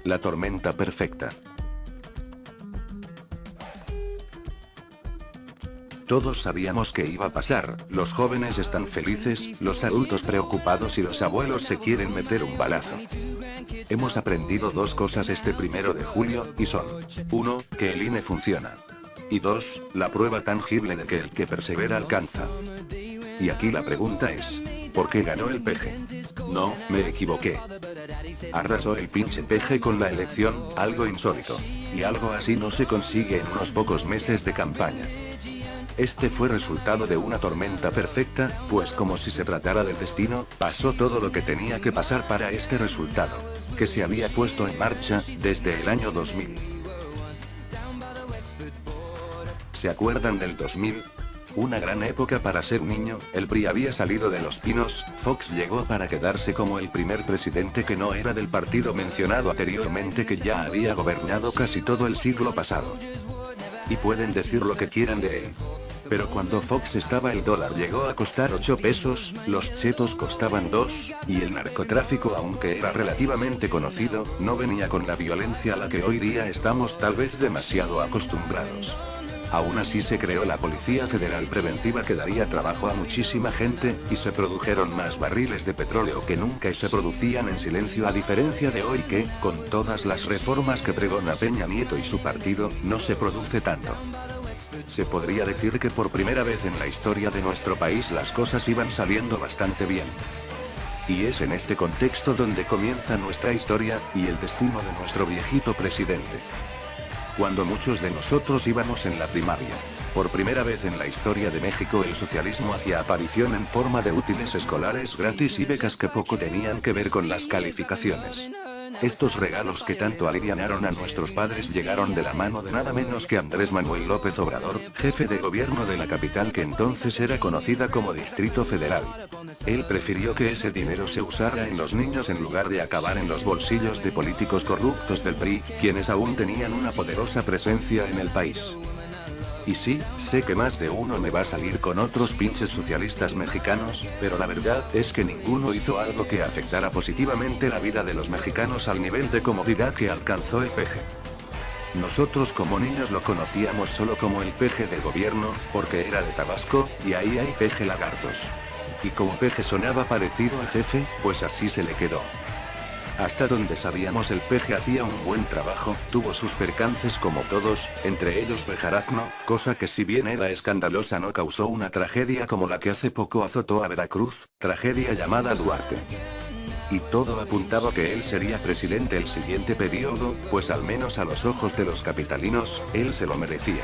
La tormenta perfecta. Todos sabíamos que iba a pasar, los jóvenes están felices, los adultos preocupados y los abuelos se quieren meter un balazo. Hemos aprendido dos cosas este 1 de julio, y son: 1, que el INE funciona. Y 2, la prueba tangible de que el que persevera alcanza. Y aquí la pregunta es: ¿por qué ganó el PG? No, me equivoqué. Arrasó el pinche PG con la elección, algo insólito. Y algo así no se consigue en unos pocos meses de campaña. Este fue resultado de una tormenta perfecta, pues como si se tratara del destino, pasó todo lo que tenía que pasar para este resultado, que se había puesto en marcha desde el año 2000. ¿Se acuerdan del 2000? Una gran época para ser niño, el PRI había salido de los pinos, Fox llegó para quedarse como el primer presidente que no era del partido mencionado anteriormente, que ya había gobernado casi todo el siglo pasado. Y pueden decir lo que quieran de él. Pero cuando Fox estaba el dólar llegó a costar 8 pesos, los chetos costaban 2, y el narcotráfico, aunque era relativamente conocido, no venía con la violencia a la que hoy día estamos tal vez demasiado acostumbrados. Aún así se creó la Policía Federal Preventiva, que daría trabajo a muchísima gente, y se produjeron más barriles de petróleo que nunca y se producían en silencio, a diferencia de hoy que, con todas las reformas que pregona Peña Nieto y su partido, no se produce tanto. Se podría decir que por primera vez en la historia de nuestro país las cosas iban saliendo bastante bien. Y es en este contexto donde comienza nuestra historia, y el destino de nuestro viejito presidente. Cuando muchos de nosotros íbamos en la primaria, por primera vez en la historia de México el socialismo hacía aparición en forma de útiles escolares gratis y becas que poco tenían que ver con las calificaciones. Estos regalos que tanto alivianaron a nuestros padres llegaron de la mano de nada menos que Andrés Manuel López Obrador, jefe de gobierno de la capital, que entonces era conocida como Distrito Federal. Él prefirió que ese dinero se usara en los niños en lugar de acabar en los bolsillos de políticos corruptos del PRI, quienes aún tenían una poderosa presencia en el país. Y sí, sé que más de uno me va a salir con otros pinches socialistas mexicanos, pero la verdad es que ninguno hizo algo que afectara positivamente la vida de los mexicanos al nivel de comodidad que alcanzó el PG. Nosotros como niños lo conocíamos solo como el PG del gobierno, porque era de Tabasco, y ahí hay PG lagartos. Y como PG sonaba parecido al jefe, pues así se le quedó. Hasta donde sabíamos el PG hacía un buen trabajo, tuvo sus percances como todos, entre ellos Bejarazno, cosa que si bien era escandalosa no causó una tragedia como la que hace poco azotó a Veracruz, tragedia llamada Duarte. Y todo apuntaba que él sería presidente el siguiente periodo, pues al menos a los ojos de los capitalinos, él se lo merecía.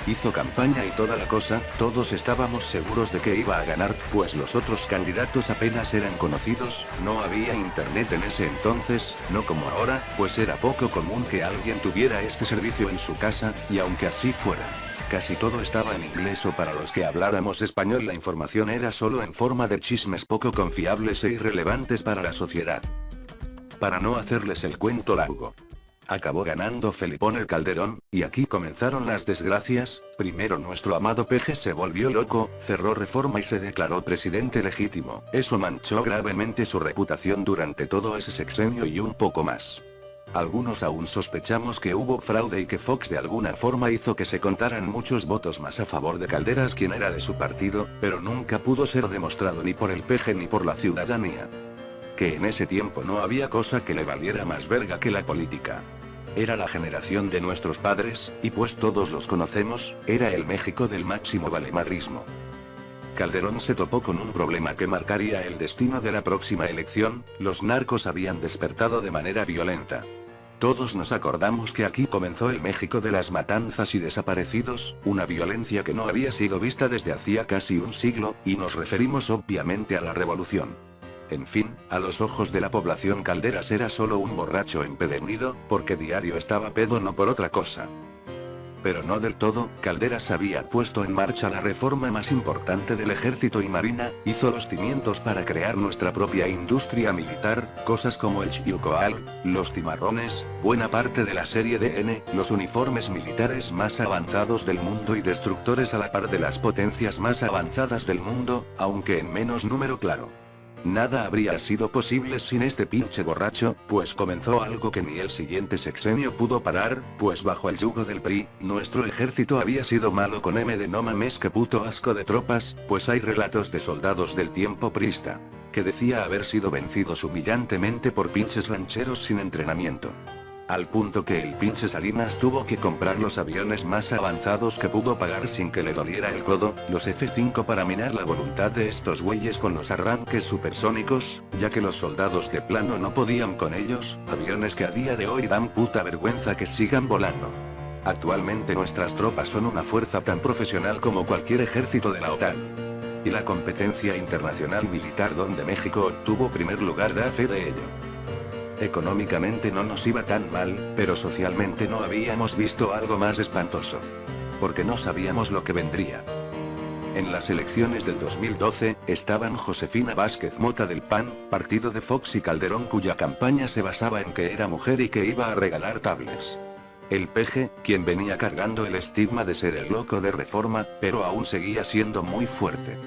Hizo campaña y toda la cosa, todos estábamos seguros de que iba a ganar, pues los otros candidatos apenas eran conocidos, no había internet en ese entonces, no como ahora, pues era poco común que alguien tuviera este servicio en su casa, y aunque así fuera, casi todo estaba en inglés, o para los que habláramos español la información era solo en forma de chismes poco confiables e irrelevantes para la sociedad. Para no hacerles el cuento largo, acabó ganando Felipón el Calderón, y aquí comenzaron las desgracias. Primero nuestro amado PG se volvió loco, cerró Reforma y se declaró presidente legítimo. Eso manchó gravemente su reputación durante todo ese sexenio y un poco más. Algunos aún sospechamos que hubo fraude y que Fox de alguna forma hizo que se contaran muchos votos más a favor de Calderas, quien era de su partido, pero nunca pudo ser demostrado ni por el PG ni por la ciudadanía. Que en ese tiempo no había cosa que le valiera más verga que la política. Era la generación de nuestros padres, y pues todos los conocemos, era el México del máximo valemadrismo. Calderón se topó con un problema que marcaría el destino de la próxima elección: los narcos habían despertado de manera violenta. Todos nos acordamos que aquí comenzó el México de las matanzas y desaparecidos, una violencia que no había sido vista desde hacía casi un siglo, y nos referimos obviamente a la revolución. En fin, a los ojos de la población Calderas era solo un borracho empedernido, porque diario estaba pedo, no por otra cosa. Pero no del todo, Calderas había puesto en marcha la reforma más importante del ejército y marina, hizo los cimientos para crear nuestra propia industria militar, cosas como el Chilcoal, los cimarrones, buena parte de la serie DN, los uniformes militares más avanzados del mundo y destructores a la par de las potencias más avanzadas del mundo, aunque en menos número, claro. Nada habría sido posible sin este pinche borracho, pues comenzó algo que ni el siguiente sexenio pudo parar, pues bajo el yugo del PRI, nuestro ejército había sido malo con M de no mames que puto asco de tropas, pues hay relatos de soldados del tiempo priista, que decía haber sido vencidos humillantemente por pinches rancheros sin entrenamiento. Al punto que el pinche Salinas tuvo que comprar los aviones más avanzados que pudo pagar sin que le doliera el codo, los F-5 para minar la voluntad de estos güeyes con los arranques supersónicos, ya que los soldados de plano no podían con ellos, aviones que a día de hoy dan puta vergüenza que sigan volando. Actualmente nuestras tropas son una fuerza tan profesional como cualquier ejército de la OTAN. Y la competencia internacional militar donde México obtuvo primer lugar da fe de ello. Económicamente no nos iba tan mal, pero socialmente no habíamos visto algo más espantoso. Porque no sabíamos lo que vendría. En las elecciones del 2012, estaban Josefina Vázquez Mota del PAN, partido de Fox y Calderón cuya campaña se basaba en que era mujer y que iba a regalar tablets. El PG, quien venía cargando el estigma de ser el loco de Reforma, pero aún seguía siendo muy fuerte.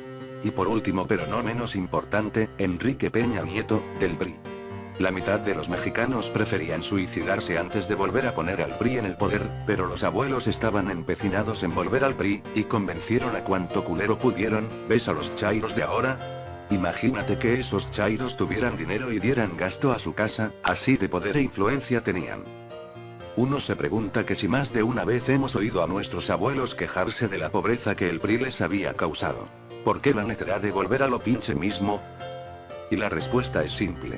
Y por último pero no menos importante, Enrique Peña Nieto, del PRI. La mitad de los mexicanos preferían suicidarse antes de volver a poner al PRI en el poder, pero los abuelos estaban empecinados en volver al PRI, y convencieron a cuanto culero pudieron. ¿Ves a los chairos de ahora? Imagínate que esos chairos tuvieran dinero y dieran gasto a su casa, así de poder e influencia tenían. Uno se pregunta que si más de una vez hemos oído a nuestros abuelos quejarse de la pobreza que el PRI les había causado. ¿Por qué la necesidad de volver a lo pinche mismo? Y la respuesta es simple.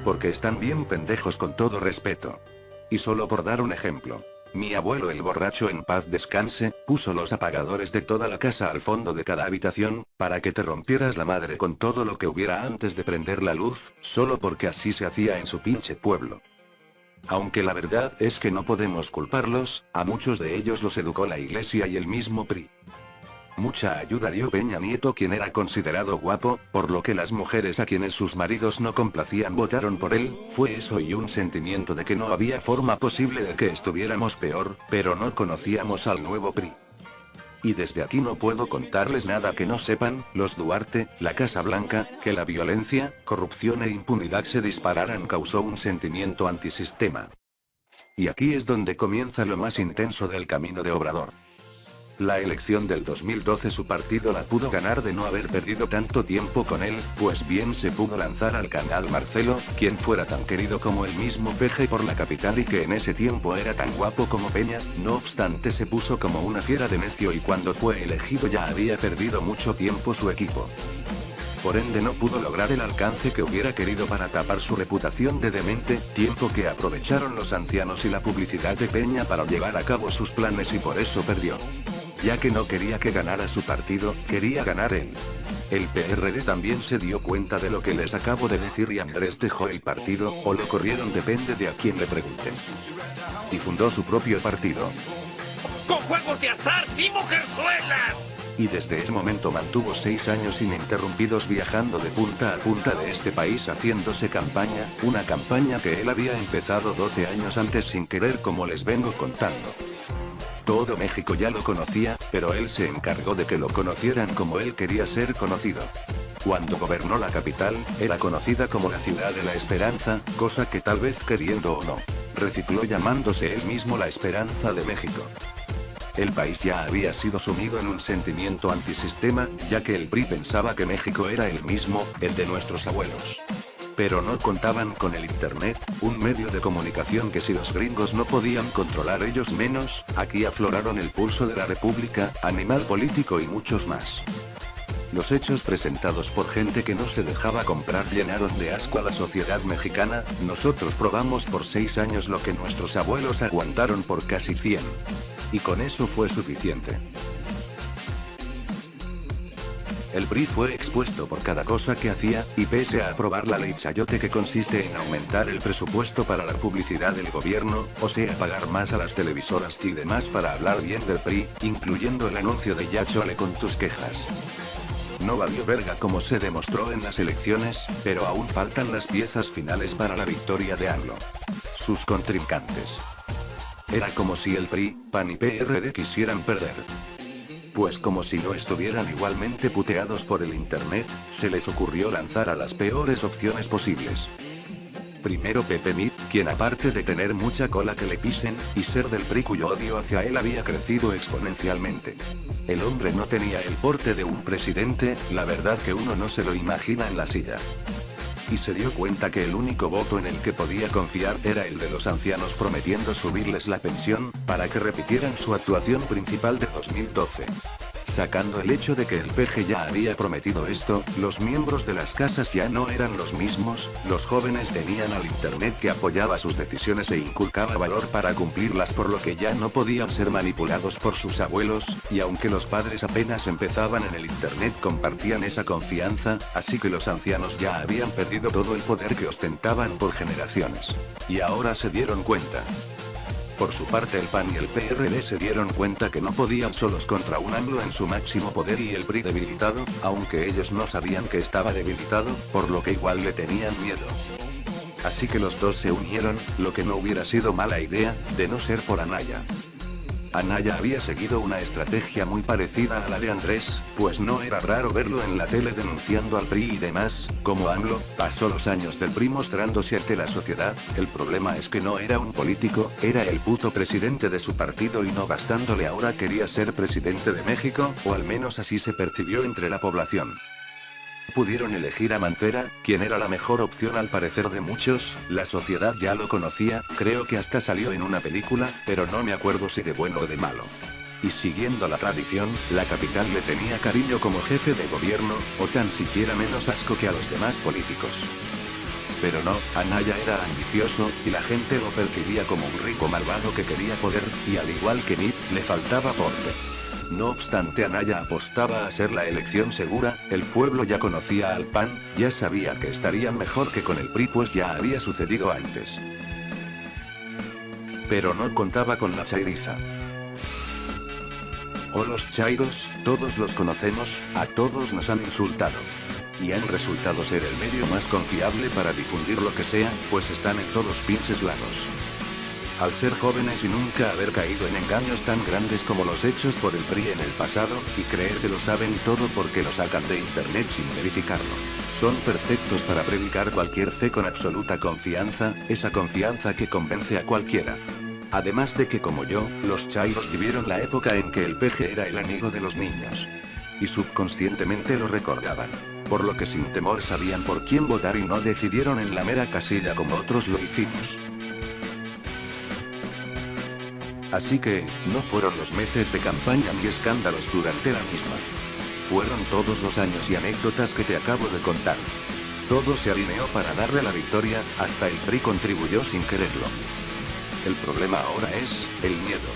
Porque están bien pendejos con todo respeto. Y solo por dar un ejemplo. Mi abuelo el borracho en paz descanse, puso los apagadores de toda la casa al fondo de cada habitación, para que te rompieras la madre con todo lo que hubiera antes de prender la luz, solo porque así se hacía en su pinche pueblo. Aunque la verdad es que no podemos culparlos, a muchos de ellos los educó la iglesia y el mismo PRI. Mucha ayuda dio Peña Nieto, quien era considerado guapo, por lo que las mujeres a quienes sus maridos no complacían votaron por él. Fue eso y un sentimiento de que no había forma posible de que estuviéramos peor, pero no conocíamos al nuevo PRI. Y desde aquí no puedo contarles nada que no sepan, los Duarte, la Casa Blanca, que la violencia, corrupción e impunidad se dispararan causó un sentimiento antisistema. Y aquí es donde comienza lo más intenso del camino de Obrador. La elección del 2012 su partido la pudo ganar de no haber perdido tanto tiempo con él, pues bien se pudo lanzar al canal Marcelo, quien fuera tan querido como el mismo PG por la capital y que en ese tiempo era tan guapo como Peña. No obstante se puso como una fiera de necio y cuando fue elegido ya había perdido mucho tiempo su equipo. Por ende no pudo lograr el alcance que hubiera querido para tapar su reputación de demente, tiempo que aprovecharon los ancianos y la publicidad de Peña para llevar a cabo sus planes y por eso perdió. Ya que no quería que ganara su partido, quería ganar él. El PRD también se dio cuenta de lo que les acabo de decir y Andrés dejó el partido, o lo corrieron depende de a quién le pregunten. Y fundó su propio partido. ¡Con juegos de azar y mujerzuelas! Y desde ese momento mantuvo 6 años ininterrumpidos viajando de punta a punta de este país haciéndose campaña, una campaña que él había empezado 12 años antes sin querer como les vengo contando. Todo México ya lo conocía, pero él se encargó de que lo conocieran como él quería ser conocido. Cuando gobernó la capital, era conocida como la ciudad de la esperanza, cosa que tal vez queriendo o no, recicló llamándose él mismo la esperanza de México. El país ya había sido sumido en un sentimiento antisistema, ya que el PRI pensaba que México era el mismo, el de nuestros abuelos. Pero no contaban con el internet, un medio de comunicación que si los gringos no podían controlar ellos menos, aquí afloraron el pulso de la república, animal político y muchos más. Los hechos presentados por gente que no se dejaba comprar llenaron de asco a la sociedad mexicana. Nosotros probamos por 6 años lo que nuestros abuelos aguantaron por casi 100. Y con eso fue suficiente. El PRI fue expuesto por cada cosa que hacía, y pese a aprobar la ley Chayote que consiste en aumentar el presupuesto para la publicidad del gobierno, o sea pagar más a las televisoras y demás para hablar bien del PRI, incluyendo el anuncio de Ya chole con tus quejas. No valió verga como se demostró en las elecciones, pero aún faltan las piezas finales para la victoria de AMLO. Sus contrincantes. Era como si el PRI, PAN y PRD quisieran perder. Pues como si no estuvieran igualmente puteados por el internet, se les ocurrió lanzar a las peores opciones posibles. Primero Pepe Mit, quien aparte de tener mucha cola que le pisen, y ser del PRI cuyo odio hacia él había crecido exponencialmente. El hombre no tenía el porte de un presidente, la verdad que uno no se lo imagina en la silla. Y se dio cuenta que el único voto en el que podía confiar era el de los ancianos prometiendo subirles la pensión, para que repitieran su actuación principal de 2012. Sacando el hecho de que el PG ya había prometido esto, los miembros de las casas ya no eran los mismos, los jóvenes tenían al internet que apoyaba sus decisiones e inculcaba valor para cumplirlas, por lo que ya no podían ser manipulados por sus abuelos, y aunque los padres apenas empezaban en el internet compartían esa confianza, así que los ancianos ya habían perdido todo el poder que ostentaban por generaciones. Y ahora se dieron cuenta. Por su parte el PAN y el PRD se dieron cuenta que no podían solos contra un AMLO en su máximo poder y el PRI debilitado, aunque ellos no sabían que estaba debilitado, por lo que igual le tenían miedo. Así que los dos se unieron, lo que no hubiera sido mala idea, de no ser por Anaya. Anaya había seguido una estrategia muy parecida a la de Andrés, pues no era raro verlo en la tele denunciando al PRI y demás, como AMLO, pasó los años del PRI mostrándose ante la sociedad, el problema es que no era un político, era el puto presidente de su partido y no bastándole ahora quería ser presidente de México, o al menos así se percibió entre la población. Pudieron elegir a Mancera, quien era la mejor opción al parecer de muchos, la sociedad ya lo conocía, creo que hasta salió en una película, pero no me acuerdo si de bueno o de malo. Y siguiendo la tradición, la capital le tenía cariño como jefe de gobierno, o tan siquiera menos asco que a los demás políticos. Pero no, Anaya era ambicioso, y la gente lo percibía como un rico malvado que quería poder, y al igual que Mit, le faltaba porte. No obstante Anaya apostaba a ser la elección segura, el pueblo ya conocía al PAN, ya sabía que estarían mejor que con el PRI pues ya había sucedido antes. Pero no contaba con la chairiza. O los chairos, todos los conocemos, a todos nos han insultado. Y han resultado ser el medio más confiable para difundir lo que sea, pues están en todos pinches lados. Al ser jóvenes y nunca haber caído en engaños tan grandes como los hechos por el PRI en el pasado, y creer que lo saben todo porque lo sacan de internet sin verificarlo. Son perfectos para predicar cualquier fe con absoluta confianza, esa confianza que convence a cualquiera. Además de que como yo, los chairos vivieron la época en que el PG era el amigo de los niños. Y subconscientemente lo recordaban. Por lo que sin temor sabían por quién votar y no decidieron en la mera casilla como otros lo hicimos. Así que, no fueron los meses de campaña ni escándalos durante la misma. Fueron todos los años y anécdotas que te acabo de contar. Todo se alineó para darle la victoria, hasta el PRI contribuyó sin quererlo. El problema ahora es, el miedo.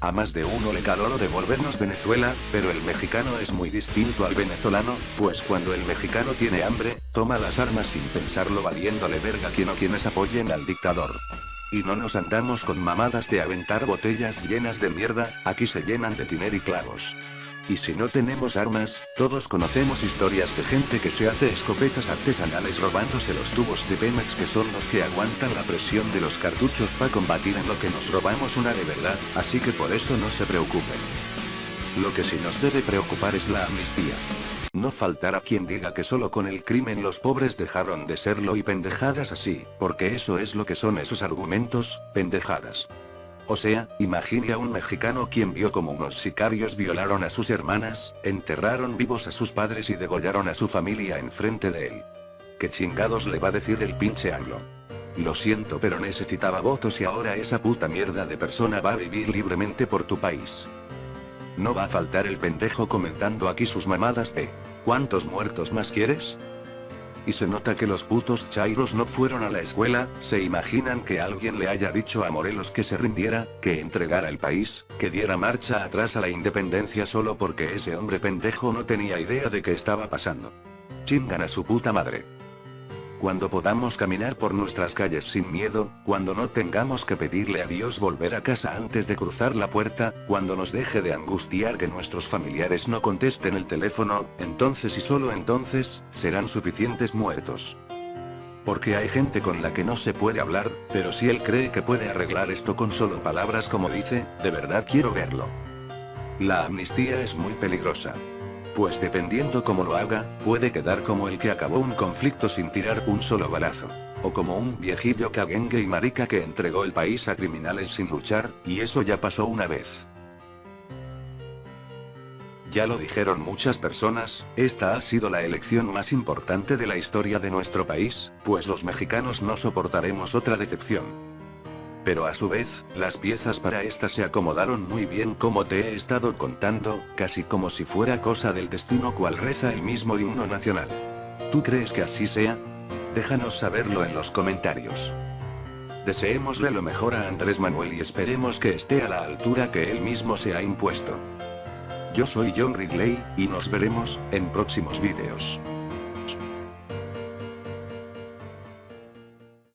A más de uno le caló lo de volvernos Venezuela, pero el mexicano es muy distinto al venezolano, pues cuando el mexicano tiene hambre, toma las armas sin pensarlo valiéndole verga a quien o quienes apoyen al dictador. Y no nos andamos con mamadas de aventar botellas llenas de mierda, aquí se llenan de tiner y clavos. Y si no tenemos armas, todos conocemos historias de gente que se hace escopetas artesanales robándose los tubos de Pemex que son los que aguantan la presión de los cartuchos para combatir en lo que nos robamos una de verdad, así que por eso no se preocupen. Lo que sí nos debe preocupar es la amnistía. No faltará quien diga que solo con el crimen los pobres dejaron de serlo y pendejadas así, porque eso es lo que son esos argumentos, pendejadas. O sea, imagine a un mexicano quien vio como unos sicarios violaron a sus hermanas, enterraron vivos a sus padres y degollaron a su familia enfrente de él. ¿Qué chingados le va a decir el pinche AMLO? Lo siento pero necesitaba votos y ahora esa puta mierda de persona va a vivir libremente por tu país. No va a faltar el pendejo comentando aquí sus mamadas de ¿cuántos muertos más quieres? Y se nota que los putos chairos no fueron a la escuela, se imaginan que alguien le haya dicho a Morelos que se rindiera, que entregara el país, que diera marcha atrás a la independencia solo porque ese hombre pendejo no tenía idea de qué estaba pasando. Chingan a su puta madre. Cuando podamos caminar por nuestras calles sin miedo, cuando no tengamos que pedirle a Dios volver a casa antes de cruzar la puerta, cuando nos deje de angustiar que nuestros familiares no contesten el teléfono, entonces y solo entonces, serán suficientes muertos. Porque hay gente con la que no se puede hablar, pero si él cree que puede arreglar esto con solo palabras como dice, de verdad quiero verlo. La amnistía es muy peligrosa. Pues dependiendo cómo lo haga, puede quedar como el que acabó un conflicto sin tirar un solo balazo. O como un viejillo caguengue y marica que entregó el país a criminales sin luchar, y eso ya pasó una vez. Ya lo dijeron muchas personas, esta ha sido la elección más importante de la historia de nuestro país, pues los mexicanos no soportaremos otra decepción. Pero a su vez, las piezas para esta se acomodaron muy bien como te he estado contando, casi como si fuera cosa del destino cual reza el mismo himno nacional. ¿Tú crees que así sea? Déjanos saberlo en los comentarios. Deseémosle lo mejor a Andrés Manuel y esperemos que esté a la altura que él mismo se ha impuesto. Yo soy John Ridley, y nos veremos en próximos vídeos.